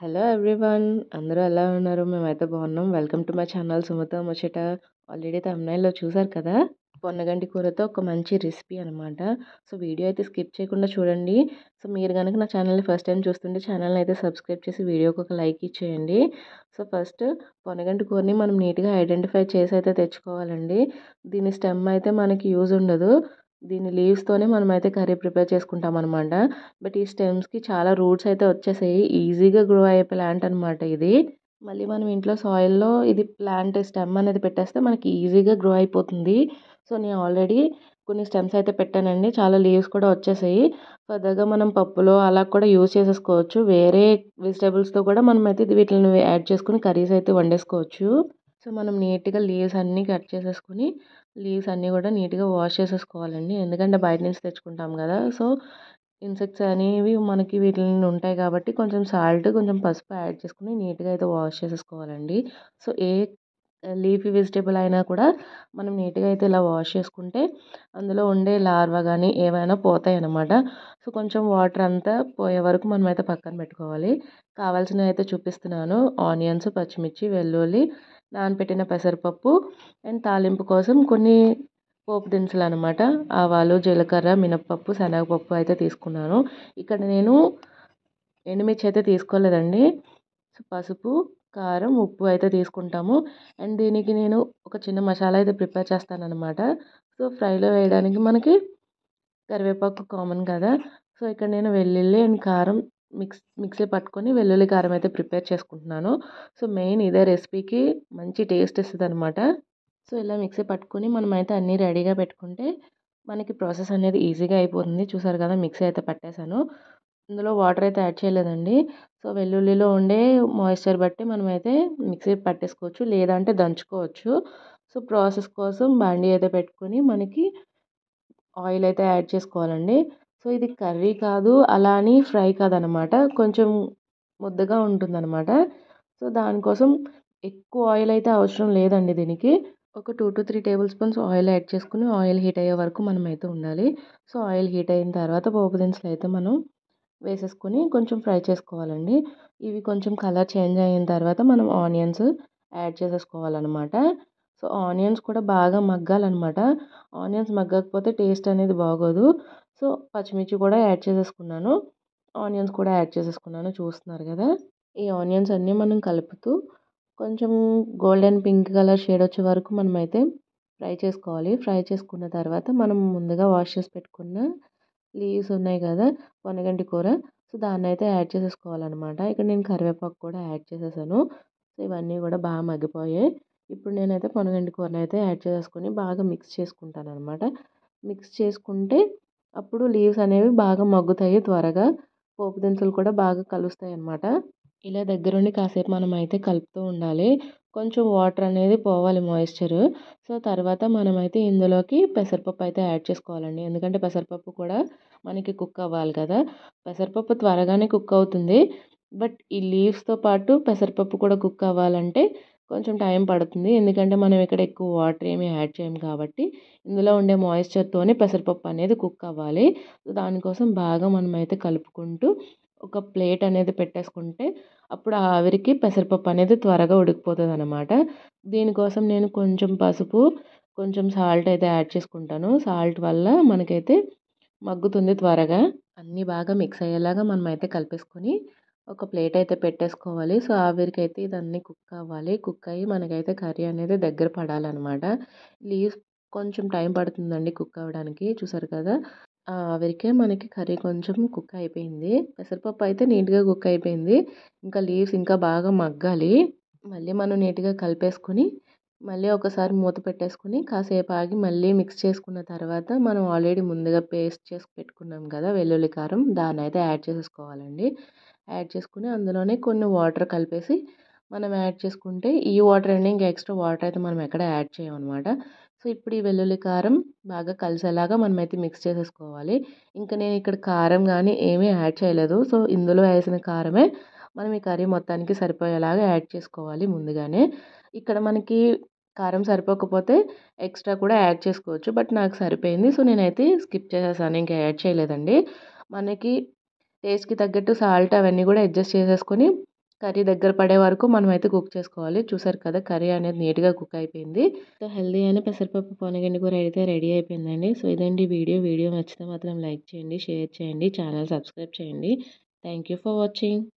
Hello everyone. అందరూ ఎలా ఉన్నారు? మేమైతే బాగున్నాం. Welcome to my channel Sumatha ముచ్చట. ఆల్రెడీ థంబ్‌నెయిల్‌లో చూసారు కదా! పొన్నగంటి కూరతో ఒక మంచి రెసిపీ అనమాట. సో, వీడియో అయితే స్కిప్ చేయకుండా చూడండి. సో, మీరు గనుక నా ఛానల్‌ని ఫస్ట్ టైమ్ చూస్తుంటే ఛానల్‌ని అయితే సబ్స్క్రైబ్ చేసి వీడియోకి ఒక లైక్ ఇచ్చేయండి. సో, ఫస్ట్ పొన్నగంటి కూరని మనం నీట్‌గా ఐడెంటిఫై చేసి అయితే తెచ్చుకోవాలండి. దీని స్టెమ్ అయితే మనకి యూజ్ ఉండదు. దీని లీవ్స్‌తోనే మనమైతే కర్రీ ప్రిపేర్ చేసుకుంటామనమాట. బట్ ఈ స్టెమ్స్‌కి చాలా రూట్స్ అయితే వచ్చేసాయి. ఈజీగా గ్రో అయ్యే ప్లాంట్ అనమాట ఇది. మళ్ళీ మనం ఇంట్లో సాయిల్‌లో ఇది ప్లాంట్ స్టెమ్ అనేది పెట్టేస్తే మనకి ఈజీగా గ్రో అయిపోతుంది. సో, నేను ఆల్రెడీ కొన్ని స్టెమ్స్ అయితే పెట్టానండి. చాలా లీవ్స్ కూడా వచ్చేసాయి. ఫర్దర్‌గా మనం పప్పులో అలా కూడా యూజ్ చేసేసుకోవచ్చు. వేరే వెజిటబుల్స్‌తో కూడా మనమైతే వీటిల్ని యాడ్ చేసుకొని కర్రీస్ అయితే వండేసుకోవచ్చు. సో, మనం నీట్‌గా లీవ్స్ అన్నీ కట్ చేసేసుకొని, లీవ్స్ అన్నీ కూడా నీట్‌గా వాష్ చేసేసుకోవాలండి. ఎందుకంటే బయట నుంచి తెచ్చుకుంటాం కదా! సో, ఇన్సెక్ట్స్ అనేవి మనకి వీటిల్లో ఉంటాయి కాబట్టి కొంచెం సాల్ట్, కొంచెం పసుపు యాడ్ చేసుకొని నీట్‌గా అయితే వాష్ చేసేసుకోవాలండి. సో, ఏ లీఫీ వెజిటబుల్ అయినా కూడా మనం నీట్‌గా అయితే ఇలా వాష్ చేసుకుంటే అందులో ఉండే లార్వా గానీ ఏవైనా పోతాయన్నమాట. సో, కొంచెం వాటర్ అంతా పోయే వరకు మనమైతే పక్కన పెట్టుకోవాలి. కావాల్సినవి అయితే చూపిస్తున్నాను. ఆనియన్స్, పచ్చిమిర్చి, వెల్లుల్లి, నానబెట్టిన పెసరపప్పు అండ్ తాలింపు కోసం కొన్ని పోపు దినుసులనమాట. ఆవాలు, జీలకర్ర, మినపప్పు, శనగపప్పు అయితే తీసుకున్నాను. ఇక్కడ నేను ఎండుమిర్చి అయితే తీసుకోలేదండి. సో, పసుపు, కారం, ఉప్పు అయితే తీసుకుంటాము. అండ్ దీనికి నేను ఒక చిన్న మసాలా అయితే ప్రిపేర్ చేస్తాననమాట. సో, ఫ్రైలో వేయడానికి మనకి కరివేపాకు కామన్ కదా! సో, ఇక్కడ నేను వెల్లుల్లి అండ్ కారం మిక్సీ పట్టుకొని వెల్లుల్లి, కారం అయితే ప్రిపేర్ చేసుకుంటున్నాను. సో, మెయిన్ ఇదే రెసిపీకి మంచి టేస్ట్ ఇస్తదనమాట. సో, ఇలా మిక్సీ పట్టుకొని మనమైతే అన్నీ రెడీగా పెట్టుకుంటే మనకి ప్రాసెస్ అనేది ఈజీగా అయిపోతుంది. చూసారు కదా! మిక్సీ అయితే పట్టేసాను. ఇందులో వాటర్ అయితే యాడ్ చేయలేదండి. సో, వెల్లుల్లిలో ఉండే మాయిశ్చర్ బట్టి మనమైతే మిక్సీ పట్టేసుకోవచ్చు. లేదంటే దంచుకోవచ్చు. సో, ప్రాసెస్ కోసం బాండీ అయితే పెట్టుకొని మనకి ఆయిల్ అయితే యాడ్ చేసుకోవాలండి. సో, ఇది కర్రీ కాదు, అలా అని ఫ్రై కాదనమాట. కొంచెం ముద్దగా ఉంటుందనమాట. సో, దానికోసం ఎక్కువ ఆయిల్ అయితే అవసరం లేదండి దీనికి. ఒక 2-3 టేబుల్ స్పూన్స్ ఆయిల్ యాడ్ చేసుకొని ఆయిల్ హీట్ అయ్యే వరకు మనమైతే ఉండాలి. సో, ఆయిల్ హీట్ అయిన తర్వాత పోపు దినుసులు అయితే మనం వేసేసుకొని కొంచెం ఫ్రై చేసుకోవాలండి. ఇవి కొంచెం కలర్ చేంజ్ అయిన తర్వాత మనం ఆనియన్స్ యాడ్ చేసేసుకోవాలనమాట. సో, ఆనియన్స్ కూడా బాగా మగ్గాలనమాట. ఆనియన్స్ మగ్గకపోతే టేస్ట్ అనేది బాగోదు. సో, పచ్చిమిర్చి కూడా యాడ్ చేసేసుకున్నాను. ఆనియన్స్ కూడా యాడ్ చేసేసుకున్నాను. చూస్తున్నారు కదా! ఈ ఆనియన్స్ అన్నీ మనం కలుపుతూ కొంచెం గోల్డెన్ పింక్ కలర్ షేడ్ వచ్చే వరకు మనమైతే ఫ్రై చేసుకోవాలి. ఫ్రై చేసుకున్న తర్వాత మనం ముందుగా వాష్ చేసి పెట్టుకున్న లీవ్స్ ఉన్నాయి కదా! పొన్నగంటి కూర. సో, దాన్నైతే యాడ్ చేసేసుకోవాలనమాట. ఇక్కడ నేను కరివేపాకు కూడా యాడ్ చేసేసాను. సో, ఇవన్నీ కూడా బాగా మగ్గిపోయాయి. ఇప్పుడు నేనైతే పొన్నగంటి కూరనైతే యాడ్ చేసేసుకొని బాగా మిక్స్ చేసుకుంటాననమాట. మిక్స్ చేసుకుంటే అప్పుడు లీవ్స్ అనేవి బాగా మగ్గుతాయి త్వరగా. పోపు దినుసులు కూడా బాగా కలుస్తాయన్నమాట. ఇలా దగ్గరుండి కాసేపు మనమైతే కలుపుతూ ఉండాలి. కొంచెం వాటర్ అనేది పోవాలి మాయిశ్చరు. సో, తర్వాత మనమైతే ఇందులోకి పెసరపప్పు అయితే యాడ్ చేసుకోవాలండి. ఎందుకంటే పెసరపప్పు కూడా మనకి కుక్ అవ్వాలి కదా! పెసరపప్పు త్వరగానే కుక్ అవుతుంది. బట్ ఈ లీవ్స్‌తో పాటు పెసరపప్పు కూడా కుక్ అవ్వాలంటే కొంచెం టైం పడుతుంది. ఎందుకంటే మనం ఇక్కడ ఎక్కువ వాటర్ ఏమి యాడ్ చేయము కాబట్టి ఇందులో ఉండే మాయిశ్చర్‌తోనే పెసరపప్పు అనేది కుక్ అవ్వాలి. దానికోసం బాగా మనమైతే కలుపుకుంటూ ఒక ప్లేట్ అనేది పెట్టేసుకుంటే అప్పుడు ఆ ఆవిరికి పెసరపప్పు అనేది త్వరగా ఉడికిపోతదనమాట. దీనికోసం నేను కొంచెం పసుపు, కొంచెం సాల్ట్ అయితే యాడ్ చేసుకుంటాను. సాల్ట్ వల్ల మనకైతే మగ్గుతుంది త్వరగా. అన్నీ బాగా మిక్స్ అయ్యేలాగా మనమైతే కలిపేసుకొని ఒక ప్లేట్ అయితే పెట్టేసుకోవాలి. సో, ఆవిరికైతే ఇదన్నీ కుక్ అవ్వాలి. కుక్ అయ్యి మనకైతే కర్రీ అనేది దగ్గర పడాలనమాట. లీవ్స్ కొంచెం టైం పడుతుందండి కుక్ అవ్వడానికి. చూసారు కదా! ఆవిరికే మనకి కర్రీ కొంచెం కుక్ అయిపోయింది. పెసరపప్పు అయితే నీట్‌గా కుక్ అయిపోయింది. ఇంకా లీవ్స్ ఇంకా బాగా మగ్గాలి. మళ్ళీ మనం నీట్‌గా కలిపేసుకొని, మళ్ళీ ఒకసారి మూత పెట్టేసుకొని, కాసేపు ఆగి మళ్ళీ మిక్స్ చేసుకున్న తర్వాత మనం ఆల్రెడీ ముందుగా పేస్ట్ చేసి పెట్టుకున్నాం కదా! వెల్లుల్లి, కారం దాన్నయితే యాడ్ చేసేసుకోవాలండి. యాడ్ చేసుకొని అందులోనే కొన్ని వాటర్ కలిపేసి మనం యాడ్ చేసుకుంటే ఈ వాటర్ అండి. ఇంకా ఎక్స్‌ట్రా వాటర్ అయితే మనం ఎక్కడ యాడ్ చేయమనమాట. సో, ఇప్పుడు ఈ వెల్లుల్లి, కారం బాగా కలిసేలాగా మనమైతే మిక్స్ చేసేసుకోవాలి. ఇంకా నేను ఇక్కడ కారం గానీ ఏమీ యాడ్ చేయలేదు. సో, ఇందులో వేసిన కారమే మనం ఈ కర్రీ మొత్తానికి సరిపోయేలాగా యాడ్ చేసుకోవాలి ముందుగానే. ఇక్కడ మనకి కారం సరిపోకపోతే ఎక్స్ట్రా కూడా యాడ్ చేసుకోవచ్చు. బట్ నాకు సరిపోయింది. సో, నేనైతే స్కిప్ చేసేసాను. ఇంకా యాడ్ చేయలేదండి. మనకి టేస్ట్‌కి తగ్గట్టు సాల్ట్ అవన్నీ కూడా అడ్జస్ట్ చేసేసుకొని కర్రీ దగ్గర పడే వరకు మనమైతే కుక్ చేసుకోవాలి. చూసారు కదా కర్రీ అనేది నీట్‌గా కుక్ అయిపోయింది. సో, హెల్తీ అయిన పెసరపప్పు పొనగంటి కూర అయితే రెడీ అయిపోయిందండి. సో, ఇదండి వీడియో. వీడియో నచ్చితే మాత్రం లైక్ చేయండి, షేర్ చేయండి, ఛానల్ సబ్స్క్రైబ్ చేయండి. Thank you for watching.